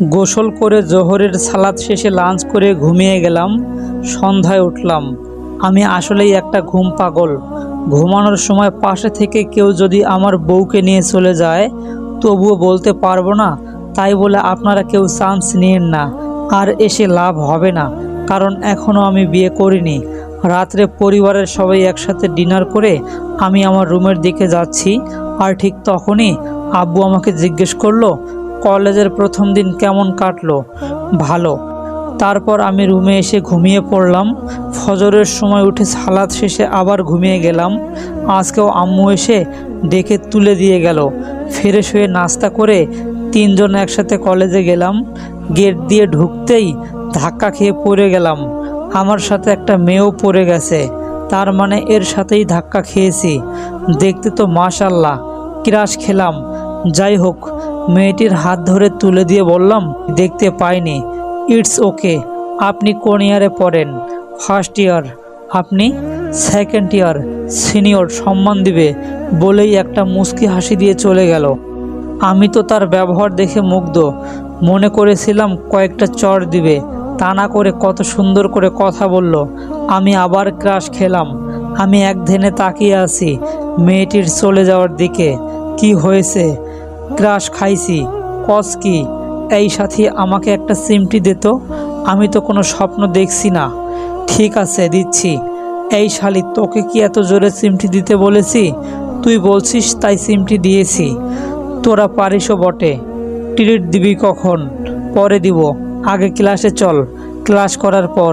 গোসল করে জোহরের সালাত শেষে লাঞ্চ করে ঘুমিয়ে গেলাম। সন্ধ্যায় উঠলাম। আমি আসলেই একটা ঘুম পাগল। ঘুমানোর সময় পাশে থেকে কেউ যদি আমার বউকে নিয়ে চলে যায় তবুও বলতে পারবো না, তাই বলে আপনারা কেউ চান্স নিয়েন না। আর এসে লাভ হবে না, কারণ এখনও আমি বিয়ে করিনি। রাত্রে পরিবারের সবাই একসাথে ডিনার করে আমি আমার রুমের দিকে যাচ্ছি, আর ঠিক তখনই আব্বু আমাকে জিজ্ঞেস করলো, কলেজের প্রথম দিন কেমন কাটলো? ভালো। তারপর আমি রুমে এসে ঘুমিয়ে পড়লাম। ফজরের সময় উঠে সালাত শেষে আবার ঘুমিয়ে গেলাম। আজকেও আম্মু এসে ডেকে তুলে দিয়ে গেল। ফ্রেশ হয়ে নাস্তা করে তিনজন একসাথে কলেজে গেলাম। গেট দিয়ে ঢুকতেই ধাক্কা খেয়ে পড়ে গেলাম। আমার সাথে একটা মেয়েও পড়ে গেছে, তার মানে এর সাথেই ধাক্কা খেয়েছি। দেখতে তো মাশাল্লাহ, ক্রাশ খেলাম। যাই হোক, মেয়েটির হাত ধরে তুলে দিয়ে বললাম, দেখতে পাইনি। It's okay. আপনি কোন ইয়ারে পড়েন? First year. আপনি? সেকেন্ড ইয়ার। সিনিয়র সম্মান দিবে বলেই একটা মুচকি হাসি দিয়ে চলে গেল। আমি তো তার ব্যবহার দেখে মুগ্ধ। মনে করেছিলাম কয়েকটা চড় দিবে, তা না করে কত সুন্দর করে কথা বলল। আমি আবার ক্রাশ খেলাম। আমি এক ধ্যানে তাকিয়ে আছি মেয়েটির চলে যাওয়ার দিকে। কি হয়েছে? ক্রাশ খাইছি। কস কি? এই সাথী আমাকে একটা সিমটি দে তো। আমি তো কোনো স্বপ্ন দেখছি না। ঠিক আছে, দিচ্ছি। এই শালি, তোকে কি এত জোরে সিমটি দিতে বলেছি? তুই বলছিস তাই সিমটি দিয়েছি। তোরা পারিসও বটে। ট্রিট দিবি কখন? পরে দিব, আগে ক্লাসে চল। ক্লাস করার পর